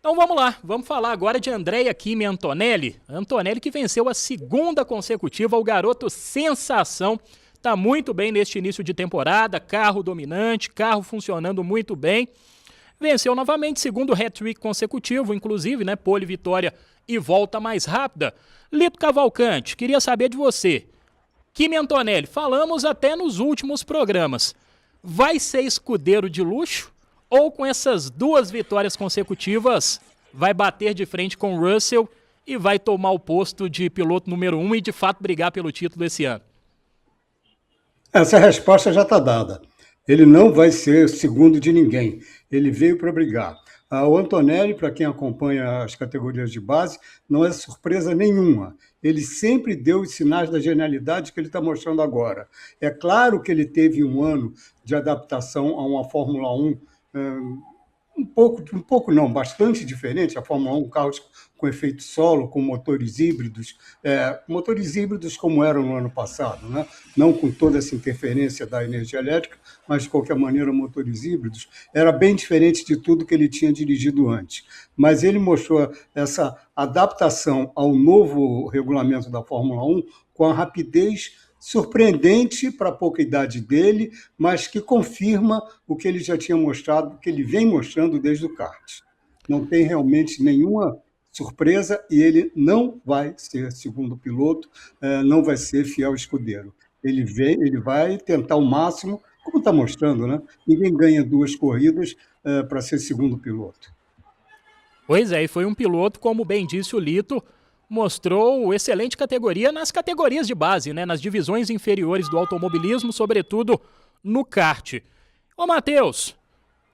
Então vamos lá, vamos falar agora de Andrea Kimi Antonelli. Antonelli que venceu a segunda consecutiva, o garoto sensação. Tá muito bem neste início de temporada, carro dominante, carro funcionando muito bem. Venceu novamente, segundo hat-trick consecutivo, inclusive, né, pole vitória e volta mais rápida. Lito Cavalcante, queria saber de você. Kimi Antonelli, falamos até nos últimos programas. Vai ser escudeiro de luxo ou com essas duas vitórias consecutivas vai bater de frente com o Russell e vai tomar o posto de piloto número 1 e de fato brigar pelo título esse ano? Essa resposta já está dada. Ele não vai ser segundo de ninguém. Ele veio para brigar. O Antonelli, para quem acompanha as categorias de base, não é surpresa nenhuma. Ele sempre deu os sinais da genialidade que ele está mostrando agora. É claro que ele teve um ano de adaptação a uma Fórmula 1 um pouco não, bastante diferente. A Fórmula 1, carros com efeito solo, com motores híbridos como eram no ano passado, né? Não com toda essa interferência da energia elétrica, mas de qualquer maneira motores híbridos, era bem diferente de tudo que ele tinha dirigido antes. Mas ele mostrou essa adaptação ao novo regulamento da Fórmula 1 com a rapidez surpreendente para a pouca idade dele, mas que confirma o que ele já tinha mostrado, que ele vem mostrando desde o kart. Não tem realmente nenhuma surpresa e ele não vai ser segundo piloto, não vai ser fiel escudeiro. Ele vai tentar o máximo, como está mostrando, né? Ninguém ganha duas corridas para ser segundo piloto. Pois é, e foi um piloto, como bem disse o Lito, mostrou excelente categoria nas categorias de base, né, nas divisões inferiores do automobilismo, sobretudo no kart. Ô Matheus,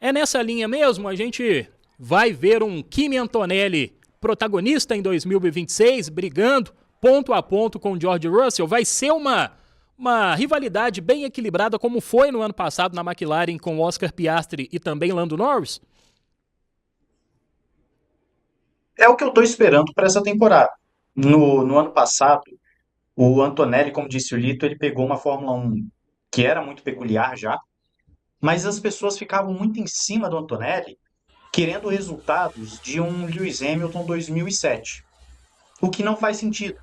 é nessa linha mesmo? A gente vai ver um Kimi Antonelli protagonista em 2026, brigando ponto a ponto com o George Russell? Vai ser uma rivalidade bem equilibrada como foi no ano passado na McLaren com Oscar Piastri e também Lando Norris? É o que eu estou esperando para essa temporada. No ano passado, o Antonelli, como disse o Lito, ele pegou uma Fórmula 1 que era muito peculiar já, mas as pessoas ficavam muito em cima do Antonelli, querendo resultados de um Lewis Hamilton 2007. O que não faz sentido,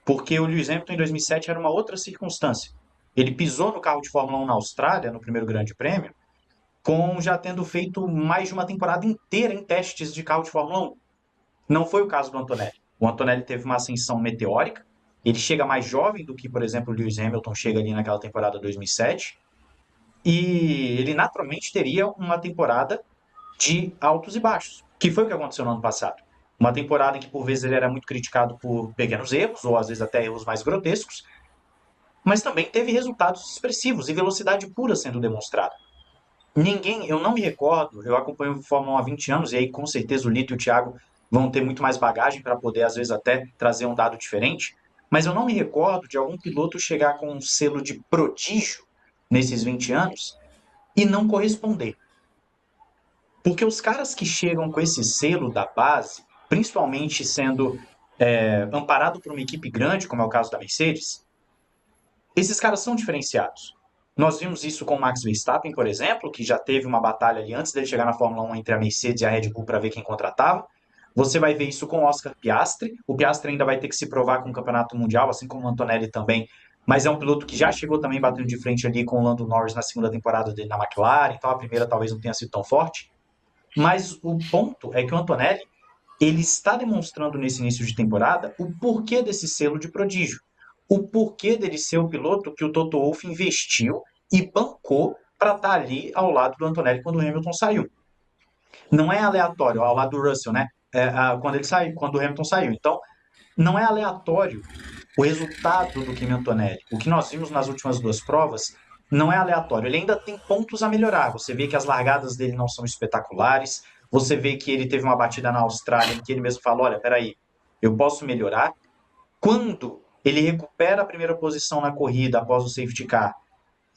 porque o Lewis Hamilton em 2007 era uma outra circunstância. Ele pisou no carro de Fórmula 1 na Austrália, no primeiro Grande Prêmio, com já tendo feito mais de uma temporada inteira em testes de carro de Fórmula 1. Não foi o caso do Antonelli. O Antonelli teve uma ascensão meteórica, ele chega mais jovem do que, por exemplo, o Lewis Hamilton chega ali naquela temporada 2007, e ele naturalmente teria uma temporada de altos e baixos, que foi o que aconteceu no ano passado. Uma temporada em que, por vezes, ele era muito criticado por pequenos erros, ou às vezes até erros mais grotescos, mas também teve resultados expressivos e velocidade pura sendo demonstrada. Eu não me recordo, eu acompanho Fórmula 1 há 20 anos, e aí com certeza o Lito e o Thiago vão ter muito mais bagagem para poder, às vezes, até trazer um dado diferente, mas eu não me recordo de algum piloto chegar com um selo de prodígio nesses 20 anos e não corresponder. Porque os caras que chegam com esse selo da base, principalmente sendo amparado por uma equipe grande, como é o caso da Mercedes, esses caras são diferenciados. Nós vimos isso com o Max Verstappen, por exemplo, que já teve uma batalha ali antes dele chegar na Fórmula 1 entre a Mercedes e a Red Bull para ver quem contratava. Você vai ver isso com o Oscar Piastri. O Piastri ainda vai ter que se provar com o Campeonato Mundial, assim como o Antonelli também. Mas é um piloto que já chegou também batendo de frente ali com o Lando Norris na segunda temporada dele na McLaren. Então a primeira talvez não tenha sido tão forte. Mas o ponto é que o Antonelli ele está demonstrando nesse início de temporada o porquê desse selo de prodígio. O porquê dele ser o piloto que o Toto Wolff investiu e bancou para estar ali ao lado do Antonelli quando o Hamilton saiu. Não é aleatório, ao lado do Russell, né? Quando o Hamilton saiu. Então, não é aleatório o resultado do Kimi Antonelli. O que nós vimos nas últimas duas provas não é aleatório. Ele ainda tem pontos a melhorar. Você vê que as largadas dele não são espetaculares. Você vê que ele teve uma batida na Austrália em que ele mesmo falou, olha, peraí, eu posso melhorar. Quando ele recupera a primeira posição na corrida após o safety car,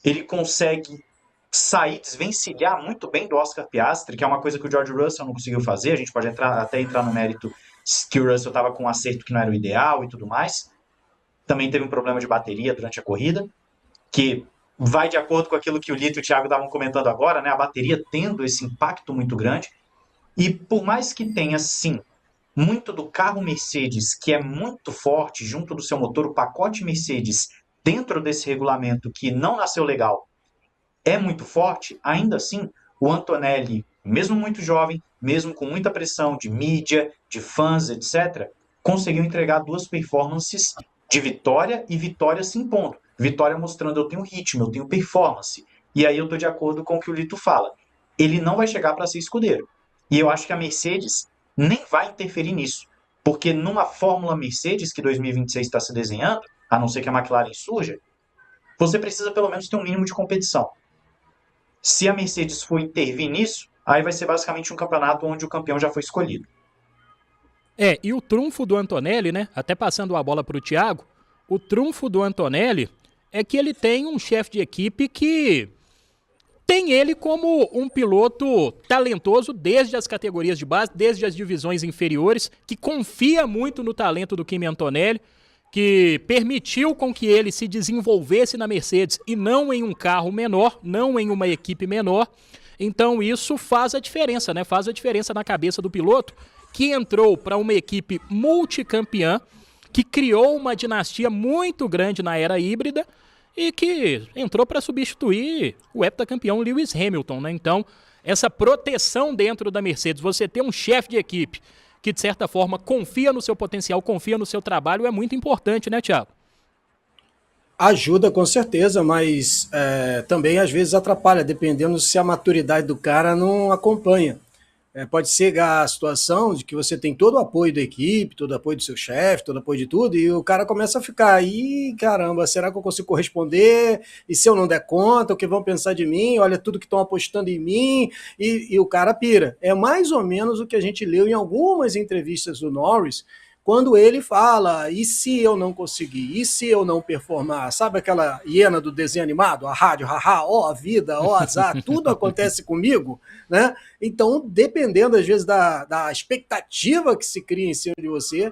ele consegue sair, desvencilhar muito bem do Oscar Piastri, que é uma coisa que o George Russell não conseguiu fazer. A gente pode até entrar no mérito que o Russell estava com um acerto que não era o ideal e tudo mais. Também teve um problema de bateria durante a corrida, que vai de acordo com aquilo que o Lito e o Thiago estavam comentando agora, né? A bateria tendo esse impacto muito grande. E por mais que tenha, sim, muito do carro Mercedes, que é muito forte, junto do seu motor, o pacote Mercedes, dentro desse regulamento que não nasceu legal, é muito forte, ainda assim, o Antonelli, mesmo muito jovem, mesmo com muita pressão de mídia, de fãs, etc., conseguiu entregar duas performances de vitória e vitória se impondo. Vitória mostrando eu tenho ritmo, eu tenho performance. E aí eu estou de acordo com o que o Lito fala. Ele não vai chegar para ser escudeiro. E eu acho que a Mercedes nem vai interferir nisso. Porque numa Fórmula Mercedes que 2026 está se desenhando, a não ser que a McLaren surja, você precisa pelo menos ter um mínimo de competição. Se a Mercedes for intervir nisso, aí vai ser basicamente um campeonato onde o campeão já foi escolhido. E o trunfo do Antonelli, né? Até passando a bola para o Thiago, o trunfo do Antonelli é que ele tem um chefe de equipe que tem ele como um piloto talentoso desde as categorias de base, desde as divisões inferiores, que confia muito no talento do Kimi Antonelli, que permitiu com que ele se desenvolvesse na Mercedes e não em um carro menor, não em uma equipe menor. Então isso faz a diferença, né? Faz a diferença na cabeça do piloto, que entrou para uma equipe multicampeã, que criou uma dinastia muito grande na era híbrida e que entrou para substituir o heptacampeão Lewis Hamilton, né? Então, essa proteção dentro da Mercedes, você ter um chefe de equipe que, de certa forma, confia no seu potencial, confia no seu trabalho, é muito importante, né, Thiago? Ajuda, com certeza, mas também às vezes atrapalha, dependendo se a maturidade do cara não acompanha. Pode ser a situação de que você tem todo o apoio da equipe, todo o apoio do seu chefe, todo o apoio de tudo, e o cara começa a ficar aí, caramba, será que eu consigo corresponder? E se eu não der conta, o que vão pensar de mim? Olha tudo que estão apostando em mim, e o cara pira. É mais ou menos o que a gente leu em algumas entrevistas do Norris, quando ele fala, e se eu não conseguir? E se eu não performar? Sabe aquela hiena do desenho animado? A rádio, haha, ó a vida, ó azar, tudo acontece comigo, né? Então, dependendo às vezes da expectativa que se cria em cima de você,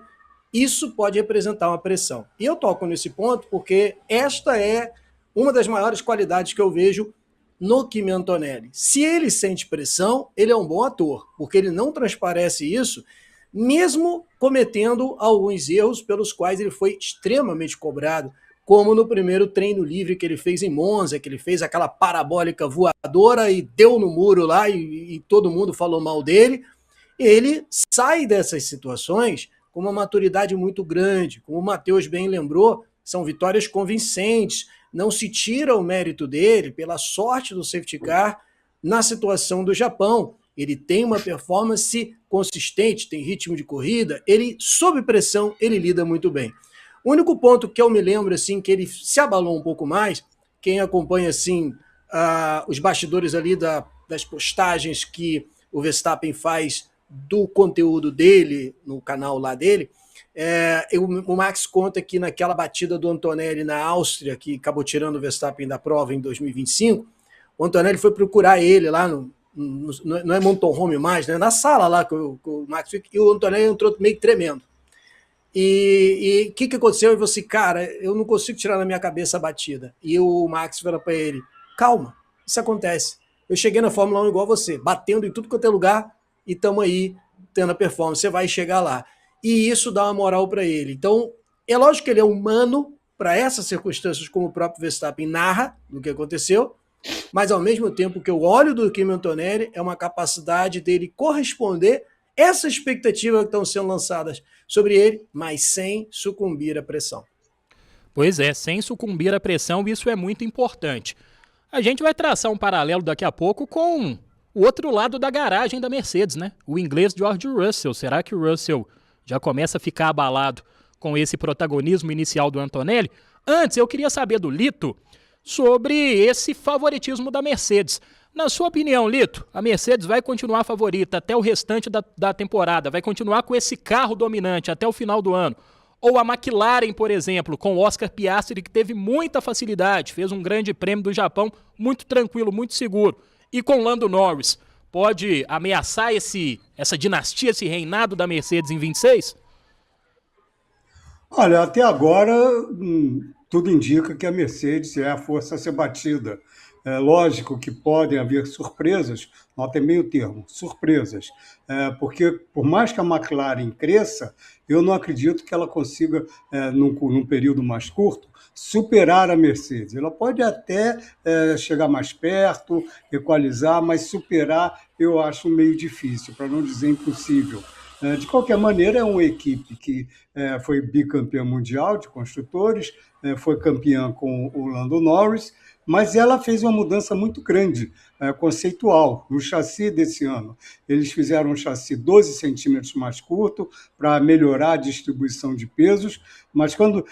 isso pode representar uma pressão. E eu toco nesse ponto porque esta é uma das maiores qualidades que eu vejo no Kimi Antonelli. Se ele sente pressão, ele é um bom ator, porque ele não transparece isso, mesmo cometendo alguns erros pelos quais ele foi extremamente cobrado, como no primeiro treino livre que ele fez em Monza, que ele fez aquela parabólica voadora e deu no muro lá e todo mundo falou mal dele. Ele sai dessas situações com uma maturidade muito grande, como o Matheus bem lembrou, são vitórias convincentes, não se tira o mérito dele pela sorte do safety car na situação do Japão. Ele tem uma performance consistente, tem ritmo de corrida, ele, sob pressão, ele lida muito bem. O único ponto que eu me lembro, assim, que ele se abalou um pouco mais, quem acompanha, assim, os bastidores ali das postagens que o Verstappen faz do conteúdo dele, no canal lá dele, o Max conta que naquela batida do Antonelli na Áustria, que acabou tirando o Verstappen da prova em 2025, o Antonelli foi procurar ele lá não é motorhome mais, né? Na sala lá que o Max fica, e o Antonelli entrou meio tremendo. E o que aconteceu? Eu falei assim, cara, eu não consigo tirar na minha cabeça a batida. E o Max falou para ele, calma, isso acontece. Eu cheguei na Fórmula 1 igual você, batendo em tudo quanto é lugar e estamos aí tendo a performance, você vai chegar lá. E isso dá uma moral para ele. Então, é lógico que ele é humano para essas circunstâncias, como o próprio Verstappen narra do que aconteceu, mas ao mesmo tempo que eu olho do Kimi Antonelli é uma capacidade dele corresponder essa expectativa que estão sendo lançadas sobre ele, mas sem sucumbir à pressão. Pois é, sem sucumbir à pressão, isso é muito importante. A gente vai traçar um paralelo daqui a pouco com o outro lado da garagem da Mercedes, né? O inglês George Russell. Será que o Russell já começa a ficar abalado com esse protagonismo inicial do Antonelli? Antes, eu queria saber do Lito sobre esse favoritismo da Mercedes. Na sua opinião, Lito, a Mercedes vai continuar favorita até o restante da temporada? Vai continuar com esse carro dominante até o final do ano? Ou a McLaren, por exemplo, com o Oscar Piastri, que teve muita facilidade, fez um grande prêmio do Japão muito tranquilo, muito seguro, e com Lando Norris, pode ameaçar essa dinastia, esse reinado da Mercedes em 26? Olha, até agora tudo indica que a Mercedes é a força a ser batida. É lógico que podem haver surpresas, nota meio termo, surpresas, porque por mais que a McLaren cresça, eu não acredito que ela consiga, num período mais curto, superar a Mercedes. Ela pode até chegar mais perto, equalizar, mas superar eu acho meio difícil, para não dizer impossível. De qualquer maneira, é uma equipe que foi bicampeã mundial de construtores, foi campeã com o Lando Norris, mas ela fez uma mudança muito grande, conceitual, no chassi desse ano. Eles fizeram um chassi 12 centímetros mais curto para melhorar a distribuição de pesos, mas quando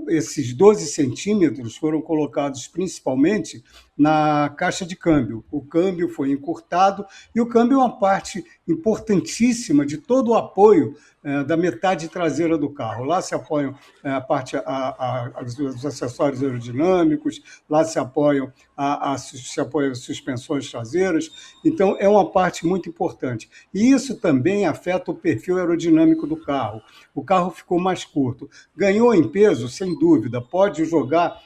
esses 12 centímetros foram colocados principalmente na caixa de câmbio. O câmbio foi encurtado e o câmbio é uma parte importantíssima de todo o apoio da metade traseira do carro. Lá se apoiam os acessórios aerodinâmicos, lá se apoiam as suspensões traseiras. Então, é uma parte muito importante. E isso também afeta o perfil aerodinâmico do carro. O carro ficou mais curto. Ganhou em peso, sem dúvida, pode jogar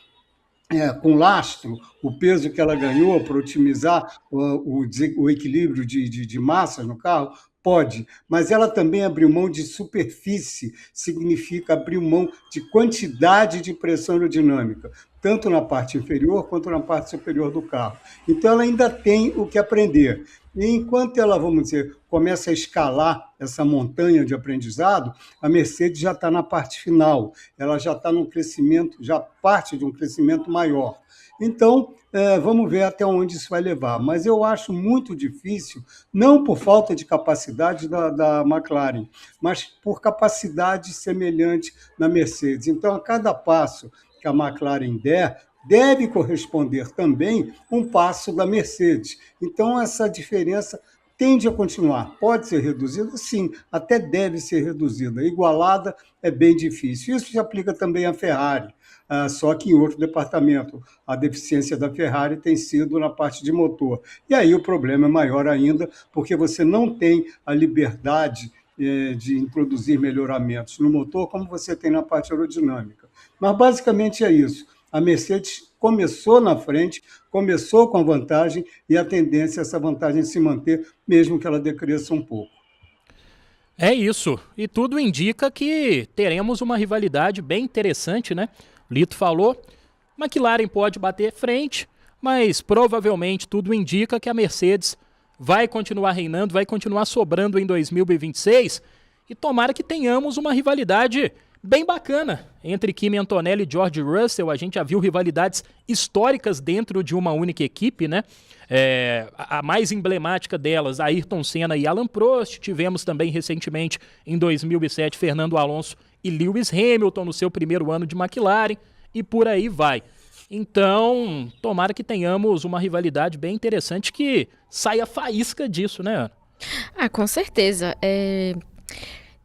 com lastro o peso que ela ganhou para otimizar o equilíbrio de massas no carro? Pode, mas ela também abriu mão de superfície, significa abrir mão de quantidade de pressão aerodinâmica, tanto na parte inferior quanto na parte superior do carro. Então, ela ainda tem o que aprender. E enquanto ela, vamos dizer, começa a escalar essa montanha de aprendizado, a Mercedes já está na parte final, ela já está num crescimento, já parte de um crescimento maior. Então, vamos ver até onde isso vai levar. Mas eu acho muito difícil, não por falta de capacidade da McLaren, mas por capacidade semelhante na Mercedes. Então, a cada passo que a McLaren der, deve corresponder também um passo da Mercedes. Então, essa diferença tende a continuar. Pode ser reduzida? Sim, até deve ser reduzida. Igualada é bem difícil. Isso se aplica também à Ferrari, só que em outro departamento. A deficiência da Ferrari tem sido na parte de motor. E aí o problema é maior ainda, porque você não tem a liberdade de introduzir melhoramentos no motor como você tem na parte aerodinâmica. Mas basicamente é isso. A Mercedes começou na frente, começou com a vantagem e a tendência é essa vantagem se manter, mesmo que ela decresça um pouco. É isso. E tudo indica que teremos uma rivalidade bem interessante, né? Lito falou, McLaren pode bater frente, mas provavelmente tudo indica que a Mercedes vai continuar reinando, vai continuar sobrando em 2026 e tomara que tenhamos uma rivalidade bem bacana entre Kimi Antonelli e George Russell. A gente já viu rivalidades históricas dentro de uma única equipe, né? A mais emblemática delas, Ayrton Senna e Alain Prost. Tivemos também recentemente, em 2007, Fernando Alonso e Lewis Hamilton no seu primeiro ano de McLaren e por aí vai. Então, tomara que tenhamos uma rivalidade bem interessante que saia faísca disso, né, Ana? Com certeza.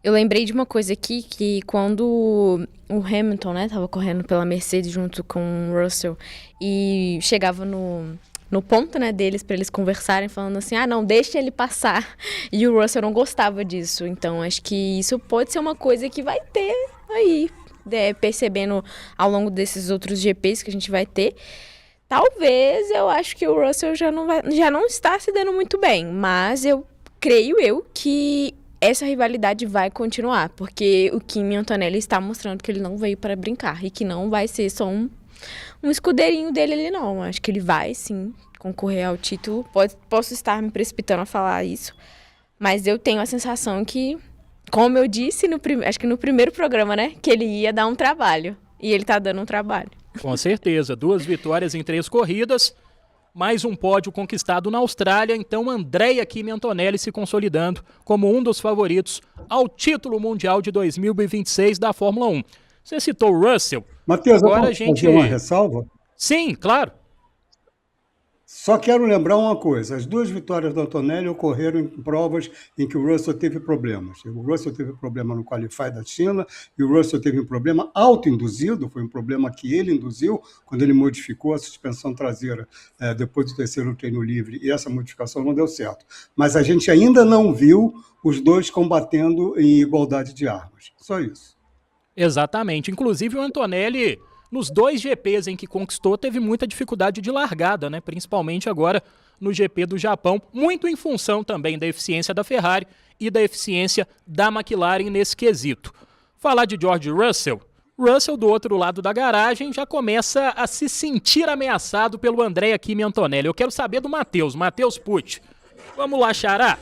Eu lembrei de uma coisa aqui, que quando o Hamilton, né, tava correndo pela Mercedes junto com o Russell e chegava no ponto, né, deles para eles conversarem, falando assim, não, deixa ele passar. E o Russell não gostava disso. Então, acho que isso pode ser uma coisa que vai ter aí, percebendo ao longo desses outros GPs que a gente vai ter. Talvez, eu acho que o Russell já não está se dando muito bem, mas creio que essa rivalidade vai continuar, porque o Kimi Antonelli está mostrando que ele não veio para brincar e que não vai ser só um escudeirinho dele ali, não. Acho que ele vai, sim, concorrer ao título. Posso estar me precipitando a falar isso, mas eu tenho a sensação que, como eu disse, acho que no primeiro programa, né, que ele ia dar um trabalho. E ele está dando um trabalho. Com certeza. 2 vitórias em 3 corridas. Mais um pódio conquistado na Austrália, então Andrea Kimi Antonelli se consolidando como um dos favoritos ao título mundial de 2026 da Fórmula 1. Você citou o Russell. Matheus, agora a gente fazer uma ressalva? Sim, claro. Só quero lembrar uma coisa, as 2 vitórias do Antonelli ocorreram em provas em que o Russell teve problemas. O Russell teve problema no Qualify da China e o Russell teve um problema autoinduzido, foi um problema que ele induziu quando ele modificou a suspensão traseira depois do 3º treino livre, e essa modificação não deu certo. Mas a gente ainda não viu os 2 combatendo em igualdade de armas. Só isso. Exatamente. Inclusive o Antonelli nos 2 GPs em que conquistou, teve muita dificuldade de largada, né? Principalmente agora no GP do Japão, muito em função também da eficiência da Ferrari e da eficiência da McLaren nesse quesito. Falar de George Russell, Russell do outro lado da garagem já começa a se sentir ameaçado pelo Andrea Kimi Antonelli. Eu quero saber do Matheus Pucci. Vamos lá, Xará.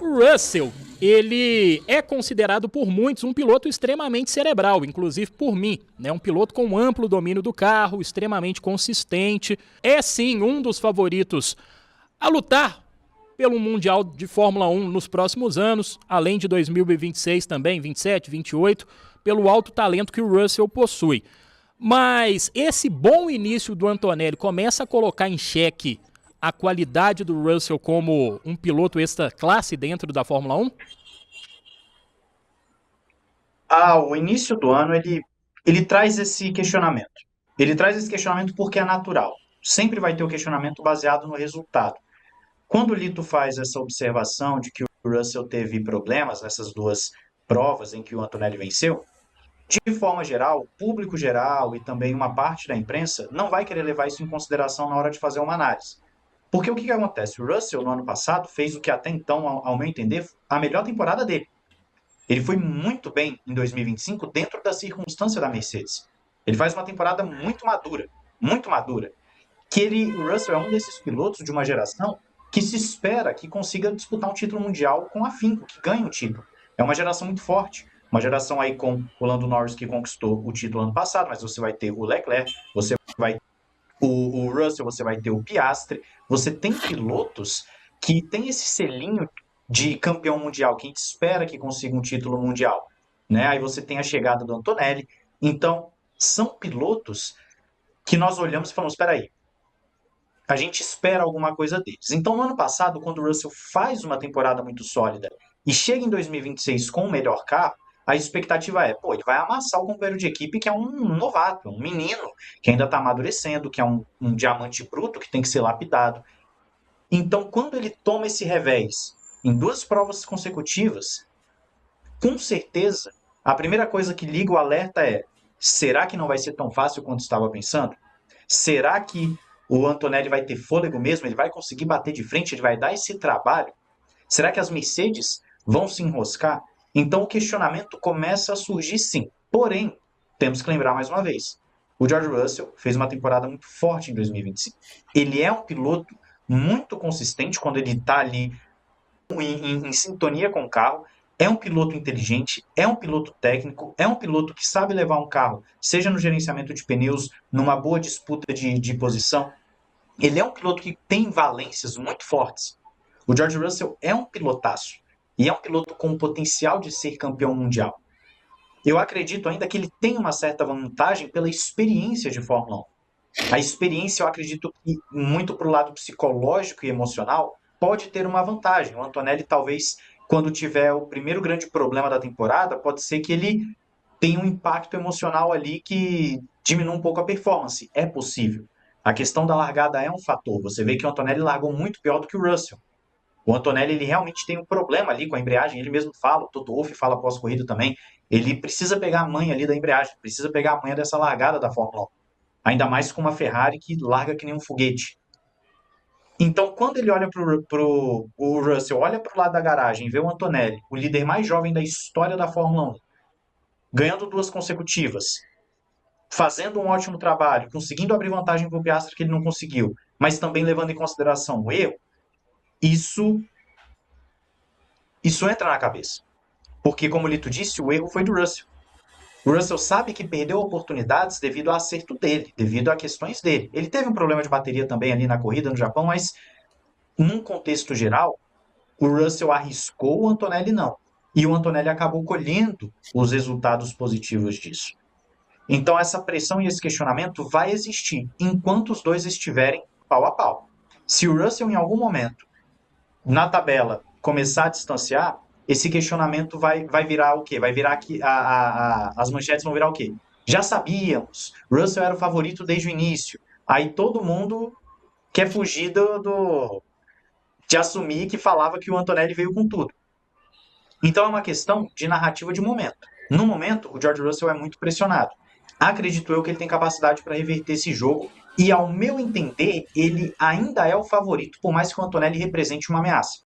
O Russell, ele é considerado por muitos um piloto extremamente cerebral, inclusive por mim, né? Um piloto com amplo domínio do carro, extremamente consistente. É sim um dos favoritos a lutar pelo Mundial de Fórmula 1 nos próximos anos, além de 2026 também, 27, 28, pelo alto talento que o Russell possui. Mas esse bom início do Antonelli começa a colocar em xeque a qualidade do Russell como um piloto extra classe dentro da Fórmula 1? O início do ano, ele traz esse questionamento. Ele traz esse questionamento porque é natural. Sempre vai ter o questionamento baseado no resultado. Quando o Lito faz essa observação de que o Russell teve problemas nessas 2 provas em que o Antonelli venceu, de forma geral, o público geral e também uma parte da imprensa não vai querer levar isso em consideração na hora de fazer uma análise. Porque o que acontece? O Russell, no ano passado, fez o que até então, ao meu entender, a melhor temporada dele. Ele foi muito bem em 2025 dentro da circunstância da Mercedes. Ele faz uma temporada muito madura. O Russell é um desses pilotos de uma geração que se espera que consiga disputar um título mundial com afinco, que ganhe um título. É uma geração muito forte. Uma geração aí com o Lando Norris, que conquistou o título ano passado, mas você vai ter o Leclerc, você vai o Russell, você vai ter o Piastri. Você tem pilotos que tem esse selinho de campeão mundial, que a gente espera que consiga um título mundial, né? Aí você tem a chegada do Antonelli. Então, são pilotos que nós olhamos e falamos, espera aí, a gente espera alguma coisa deles. Então, no ano passado, quando o Russell faz uma temporada muito sólida e chega em 2026 com o melhor carro, a expectativa é, ele vai amassar o companheiro de equipe que é um novato, um menino, que ainda está amadurecendo, que é um diamante bruto que tem que ser lapidado. Então, quando ele toma esse revés em 2 provas consecutivas, com certeza, a primeira coisa que liga o alerta é, será que não vai ser tão fácil quanto estava pensando? Será que o Antonelli vai ter fôlego mesmo? Ele vai conseguir bater de frente? Ele vai dar esse trabalho? Será que as Mercedes vão se enroscar? Então o questionamento começa a surgir sim. Porém, temos que lembrar mais uma vez, o George Russell fez uma temporada muito forte em 2025. Ele é um piloto muito consistente quando ele está ali em sintonia com o carro, é um piloto inteligente, é um piloto técnico, é um piloto que sabe levar um carro, seja no gerenciamento de pneus, numa boa disputa de posição. Ele é um piloto que tem valências muito fortes. O George Russell é um pilotaço e é um piloto com potencial de ser campeão mundial. Eu acredito ainda que ele tem uma certa vantagem pela experiência de Fórmula 1. A experiência, eu acredito que muito para o lado psicológico e emocional, pode ter uma vantagem. O Antonelli, talvez, quando tiver o primeiro grande problema da temporada, pode ser que ele tenha um impacto emocional ali que diminua um pouco a performance. É possível. A questão da largada é um fator. Você vê que o Antonelli largou muito pior do que o Russell. O Antonelli, ele realmente tem um problema ali com a embreagem. Ele mesmo fala, o Toto Wolff fala pós-corrida também. Ele precisa pegar a manha ali da embreagem, precisa pegar a manha dessa largada da Fórmula 1. Ainda mais com uma Ferrari que larga que nem um foguete. Então, quando ele olha o Russell, olha para o lado da garagem e vê o Antonelli, o líder mais jovem da história da Fórmula 1, ganhando 2 consecutivas, fazendo um ótimo trabalho, conseguindo abrir vantagem para o Piastri que ele não conseguiu, mas também levando em consideração o erro, isso entra na cabeça. Porque, como o Lito disse, o erro foi do Russell. O Russell sabe que perdeu oportunidades devido ao acerto dele, devido a questões dele. Ele teve um problema de bateria também ali na corrida no Japão, mas num contexto geral, o Russell arriscou, o Antonelli não. E o Antonelli acabou colhendo os resultados positivos disso. Então essa pressão e esse questionamento vai existir enquanto os dois estiverem pau a pau. Se o Russell em algum momento, na tabela, começar a distanciar, esse questionamento vai virar o quê? Vai virar que as manchetes vão virar o quê? Já sabíamos, Russell era o favorito desde o início. Aí todo mundo quer fugir de assumir que falava que o Antonelli veio com tudo. Então é uma questão de narrativa de momento. No momento, o George Russell é muito pressionado. acredito eu que ele tem capacidade para reverter esse jogo. E, ao meu entender, ele ainda é o favorito, por mais que o Antonelli represente uma ameaça.